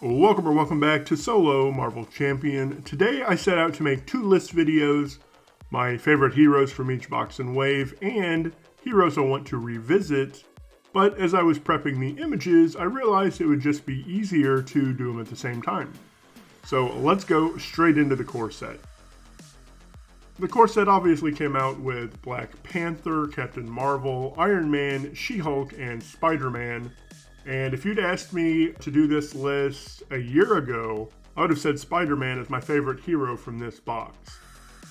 Welcome back to Solo Marvel Champion. Today I set out to make two list videos, my favorite heroes from each box and wave, and heroes I want to revisit. But as I was prepping the images, I realized it would just be easier to do them at the same time. So let's go straight into the core set. The core set obviously came out with Black Panther, Captain Marvel, Iron Man, She-Hulk, and Spider-Man. And if you'd asked me to do this list a year ago, I would have said Spider-Man is my favorite hero from this box.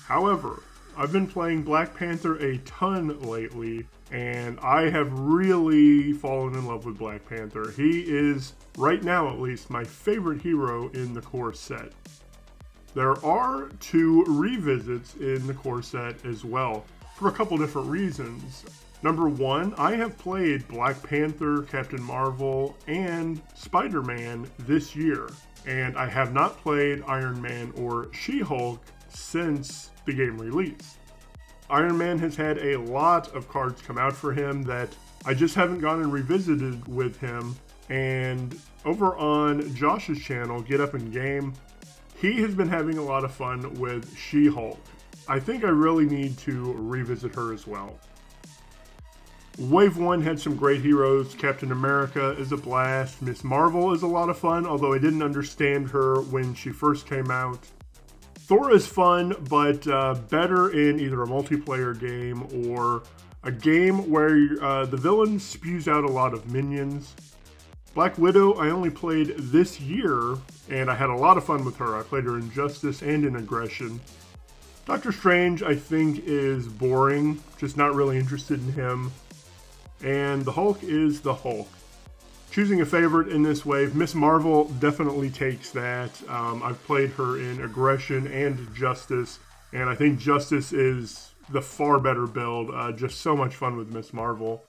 However, I've been playing Black Panther a ton lately, and I have really fallen in love with Black Panther. He is, right now at least, my favorite hero in the core set. There are two revisits in the core set as well, for a couple different reasons. Number one, I have played Black Panther, Captain Marvel, and Spider-Man this year, and I have not played Iron Man or She-Hulk since the game released. Iron Man has had a lot of cards come out for him that I just haven't gone and revisited with him, and over on Josh's channel, Get Up and Game, he has been having a lot of fun with She-Hulk. I think I really need to revisit her as well. Wave 1 had some great heroes. Captain America is a blast. Miss Marvel is a lot of fun, although I didn't understand her when she first came out. Thor is fun, but better in either a multiplayer game or a game where the villain spews out a lot of minions. Black Widow I only played this year, and I had a lot of fun with her. I played her in Justice and in Aggression. Doctor Strange I think is boring, just not really interested in him. And the Hulk is the Hulk. Choosing a favorite in this wave, Miss Marvel definitely takes that. I've played her in Aggression and Justice, and I think Justice is the far better build. Just so much fun with Miss Marvel.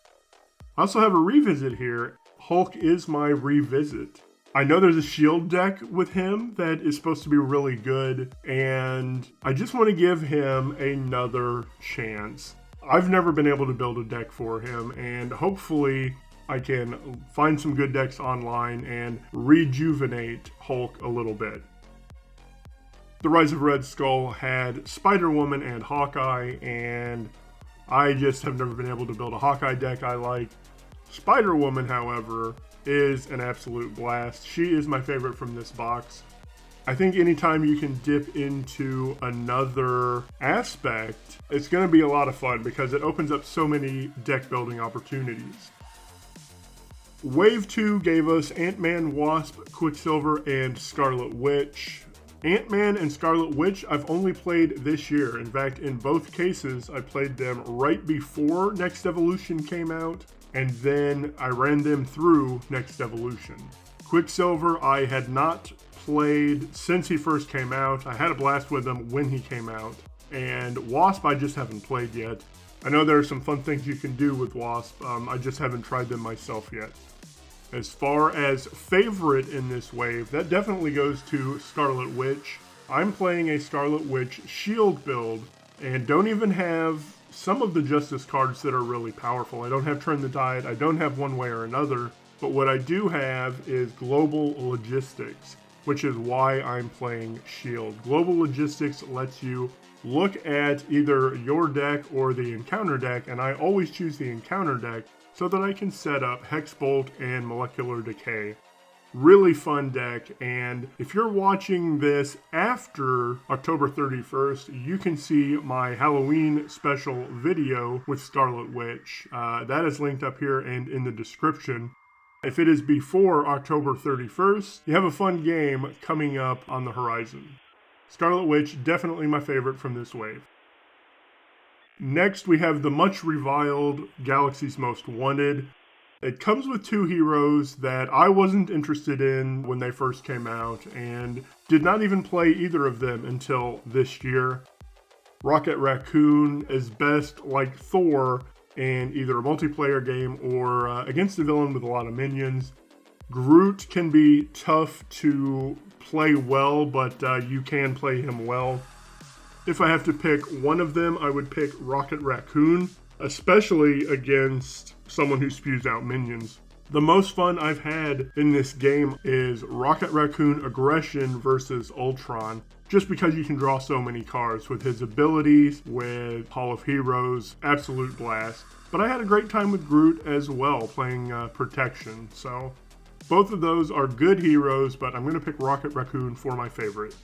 I also have a revisit here. Hulk is my revisit. I know there's a shield deck with him that is supposed to be really good, and I just want to give him another chance. I've never been able to build a deck for him, and hopefully I can find some good decks online and rejuvenate Hulk a little bit. The Rise of Red Skull had Spider-Woman and Hawkeye, and I just have never been able to build a Hawkeye deck I like. Spider-Woman, however, is an absolute blast. She is my favorite from this box. I think anytime you can dip into another aspect, it's going to be a lot of fun because it opens up so many deck building opportunities. Wave 2 gave us Ant-Man, Wasp, Quicksilver, and Scarlet Witch. Ant-Man and Scarlet Witch I've only played this year. In fact, in both cases, I played them right before Next Evolution came out, and then I ran them through Next Evolution. Quicksilver I had not played since he first came out. I had a blast with him when he came out. And Wasp I just haven't played yet. I know there are some fun things you can do with Wasp. I just haven't tried them myself yet. As far as favorite in this wave, that definitely goes to Scarlet Witch. I'm playing a Scarlet Witch shield build and don't even have some of the Justice cards that are really powerful. I don't have Turn the Tide. I don't have One Way or Another. But what I do have is Global Logistics, which is why I'm playing Shield. Global Logistics lets you look at either your deck or the encounter deck, and I always choose the encounter deck so that I can set up Hexbolt and Molecular Decay. Really fun deck, and if you're watching this after October 31st, you can see my Halloween special video with Scarlet Witch. That is linked up here and in the description. If it is before October 31st, you have a fun game coming up on the horizon. Scarlet Witch, definitely my favorite from this wave. Next, we have the much reviled Galaxy's Most Wanted. It comes with two heroes that I wasn't interested in when they first came out, and did not even play either of them until this year. Rocket Raccoon is best like Thor in either a multiplayer game or against a villain with a lot of minions. Groot can be tough to play well, but you can play him well. If I have to pick one of them, I would pick Rocket Raccoon, especially against someone who spews out minions. The most fun I've had in this game is Rocket Raccoon Aggression versus Ultron, just because you can draw so many cards with his abilities, with Hall of Heroes, absolute blast. But I had a great time with Groot as well, playing Protection, so both of those are good heroes, but I'm going to pick Rocket Raccoon for my favorite.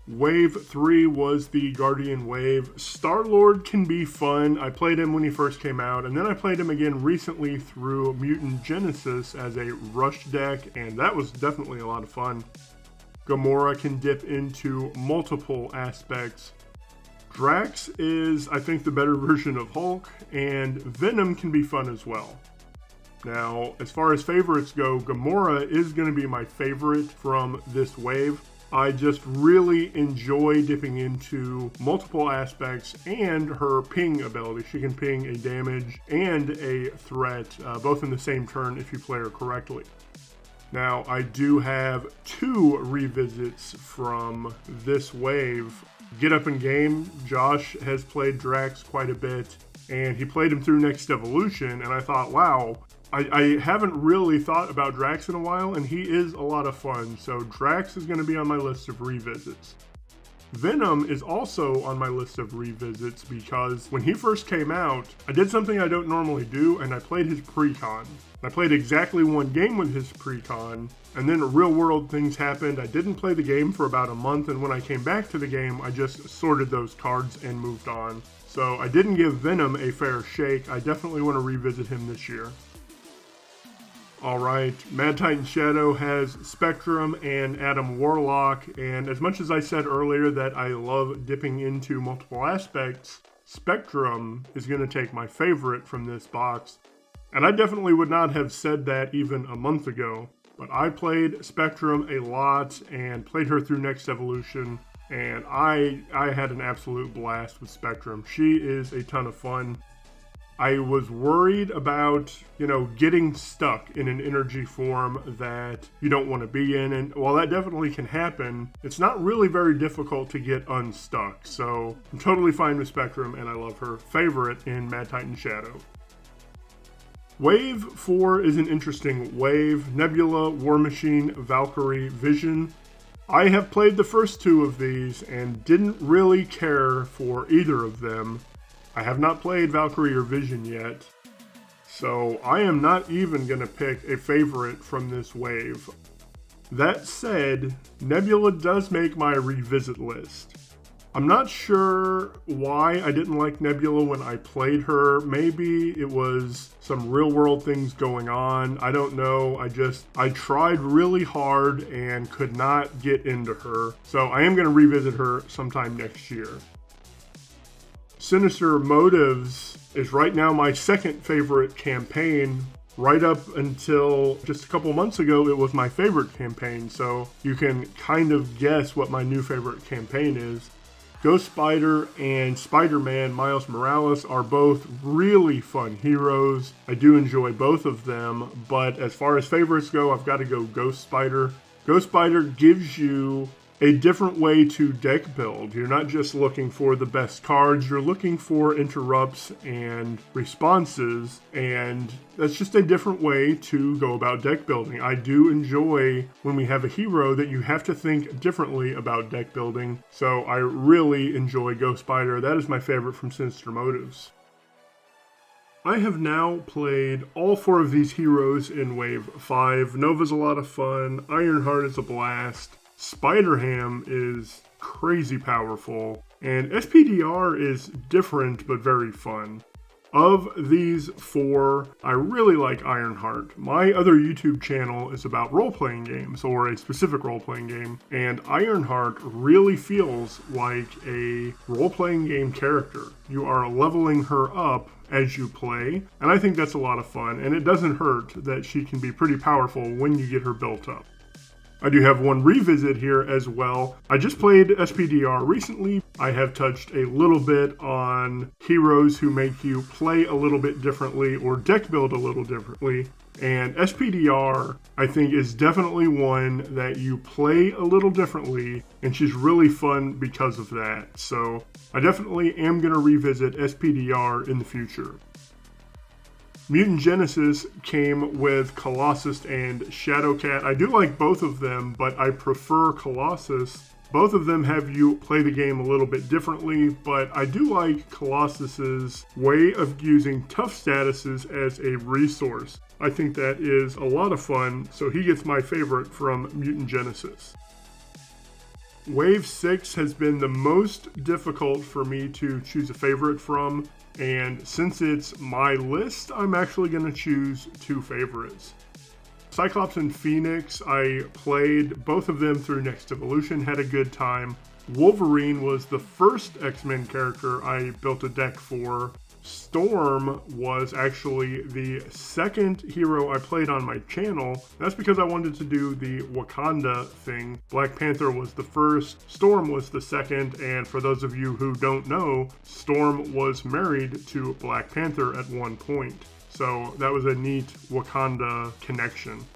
Wave 3 was the Guardian Wave. Star-Lord can be fun. I played him when he first came out, and then I played him again recently through Mutant Genesis as a rush deck, and that was definitely a lot of fun. Gamora can dip into multiple aspects. Drax is, I think, the better version of Hulk, and Venom can be fun as well. Now, as far as favorites go, Gamora is going to be my favorite from this wave. I just really enjoy dipping into multiple aspects and her ping ability. She can ping a damage and a threat, both in the same turn if you play her correctly. Now, I do have 2 revisits from this wave. Get Up in Game, Josh has played Drax quite a bit, and he played him through Next Evolution, and I thought, wow, I haven't really thought about Drax in a while, and he is a lot of fun, so Drax is going to be on my list of revisits. Venom is also on my list of revisits because when he first came out, I did something I don't normally do, and I played his pre-con. I played exactly 1 game with his pre-con, and then real world things happened. I didn't play the game for about a month, and when I came back to the game, I just sorted those cards and moved on. So I didn't give Venom a fair shake. I definitely want to revisit him this year. Alright, Mad Titan Shadow has Spectrum and Adam Warlock, and as much as I said earlier that I love dipping into multiple aspects, Spectrum is going to take my favorite from this box. And I definitely would not have said that even a month ago, but I played Spectrum a lot and played her through Next Evolution, and I had an absolute blast with Spectrum. She is a ton of fun. I was worried about, getting stuck in an energy form that you don't want to be in, and while that definitely can happen, it's not really very difficult to get unstuck, so I'm totally fine with Spectrum, and I love her. Favorite in Mad Titan Shadow. Wave 4 is an interesting wave. Nebula, War Machine, Valkyrie, Vision. I have played the first 2 of these and didn't really care for either of them. I have not played Valkyrie or Vision yet, so I am not even going to pick a favorite from this wave. That said, Nebula does make my revisit list. I'm not sure why I didn't like Nebula when I played her. Maybe it was some real world things going on. I don't know. I tried really hard and could not get into her. So I am going to revisit her sometime next year. Sinister Motives is right now my second favorite campaign. Right up until just a couple months ago, it was my favorite campaign. So you can kind of guess what my new favorite campaign is. Ghost Spider and Spider-Man Miles Morales are both really fun heroes. I do enjoy both of them, but as far as favorites go, I've got to go Ghost Spider. Ghost Spider gives you a different way to deck build. You're not just looking for the best cards, you're looking for interrupts and responses, and that's just a different way to go about deck building. I do enjoy when we have a hero that you have to think differently about deck building, so I really enjoy Ghost Spider. That is my favorite from Sinister Motives. I have now played all 4 of these heroes in Wave 5. Nova's a lot of fun, Ironheart is a blast, Spider-Ham is crazy powerful, and SPDR is different but very fun. Of these 4, I really like Ironheart. My other YouTube channel is about role-playing games, or a specific role-playing game, and Ironheart really feels like a role-playing game character. You are leveling her up as you play, and I think that's a lot of fun, and it doesn't hurt that she can be pretty powerful when you get her built up. I do have one revisit here as well. I just played SPDR recently. I have touched a little bit on heroes who make you play a little bit differently or deck build a little differently. And SPDR, I think, is definitely one that you play a little differently, and she's really fun because of that. So I definitely am going to revisit SPDR in the future. Mutant Genesis came with Colossus and Shadowcat. I do like both of them, but I prefer Colossus. Both of them have you play the game a little bit differently, but I do like Colossus's way of using tough statuses as a resource. I think that is a lot of fun, so he gets my favorite from Mutant Genesis. Wave 6 has been the most difficult for me to choose a favorite from, and since it's my list, I'm actually going to choose two favorites. Cyclops and Phoenix, I played both of them through Next Evolution, had a good time. Wolverine was the first X-Men character I built a deck for. Storm was actually the second hero I played on my channel. That's because I wanted to do the Wakanda thing. Black Panther was the first, Storm was the second, and for those of you who don't know, Storm was married to Black Panther at one point. So that was a neat Wakanda connection.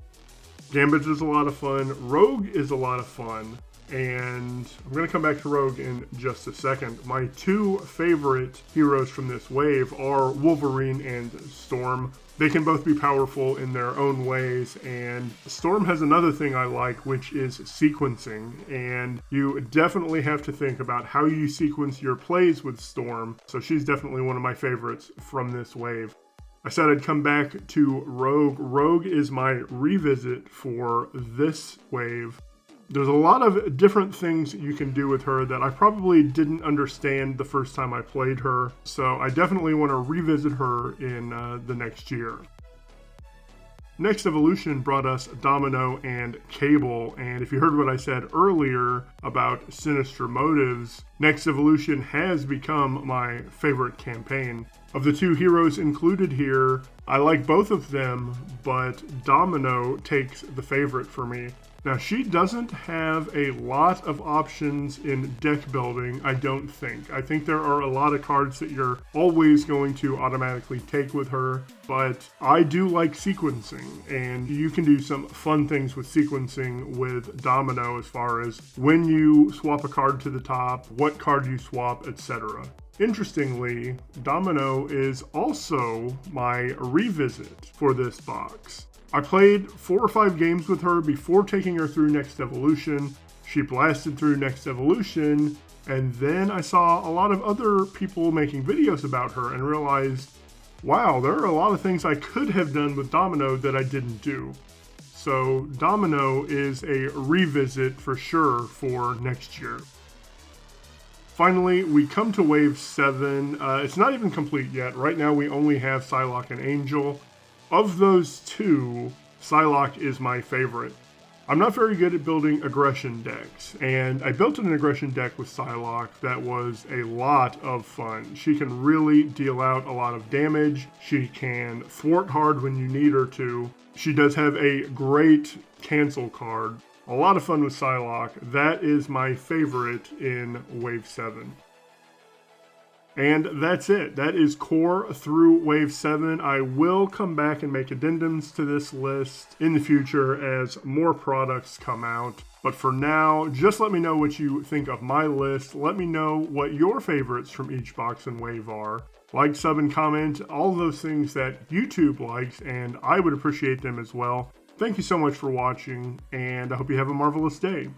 Gambit is a lot of fun. Rogue is a lot of fun. And I'm going to come back to Rogue in just a second. My two favorite heroes from this wave are Wolverine and Storm. They can both be powerful in their own ways, and Storm has another thing I like, which is sequencing, and you definitely have to think about how you sequence your plays with Storm, so she's definitely one of my favorites from this wave. I said I'd come back to Rogue. Rogue is my revisit for this wave. There's a lot of different things you can do with her that I probably didn't understand the first time I played her, so I definitely want to revisit her in the next year. Next Evolution brought us Domino and Cable, and if you heard what I said earlier about Sinister Motives, Next Evolution has become my favorite campaign. Of the two heroes included here, I like both of them, but Domino takes the favorite for me. Now, she doesn't have a lot of options in deck building, I don't think. I think there are a lot of cards that you're always going to automatically take with her, but I do like sequencing, and you can do some fun things with sequencing with Domino as far as when you swap a card to the top, what card you swap, etc. Interestingly, Domino is also my revisit for this box. I played 4 or 5 games with her before taking her through Next Evolution. She blasted through Next Evolution, and then I saw a lot of other people making videos about her and realized, wow, there are a lot of things I could have done with Domino that I didn't do. So Domino is a revisit for sure for next year. Finally, we come to Wave 7. It's not even complete yet. Right now we only have Psylocke and Angel. Of those two, Psylocke is my favorite. I'm not very good at building aggression decks, and I built an aggression deck with Psylocke that was a lot of fun. She can really deal out a lot of damage. She can thwart hard when you need her to. She does have a great cancel card. A lot of fun with Psylocke. That is my favorite in Wave 7. And that's it. That is core through Wave 7. I will come back and make addendums to this list in the future as more products come out. But for now, just let me know what you think of my list. Let me know what your favorites from each box and wave are. Like, sub, and comment, all those things that YouTube likes, and I would appreciate them as well. Thank you so much for watching, and I hope you have a marvelous day.